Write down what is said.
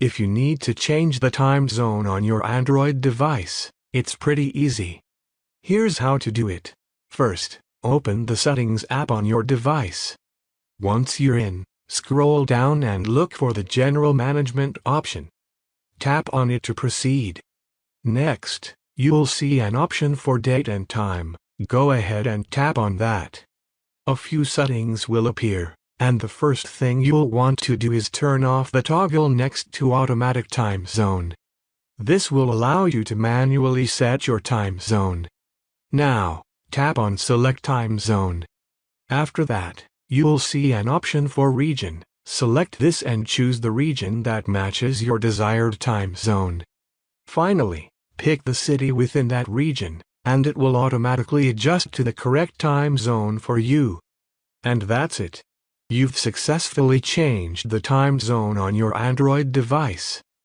If you need to change the time zone on your Android device, it's pretty easy. Here's how to do it. First, open the Settings app on your device. Once you're in, scroll down and look for the General Management option. Tap on it to proceed. Next, you'll see an option for date and time. Go ahead and tap on that. A few settings will appear, and the first thing you'll want to do is turn off the toggle next to Automatic Time Zone. This will allow you to manually set your time zone. Now, tap on Select Time Zone. After that, you'll see an option for region. Select this and choose the region that matches your desired time zone. Finally, pick the city within that region, and it will automatically adjust to the correct time zone for you. And that's it. You've successfully changed the time zone on your Android device.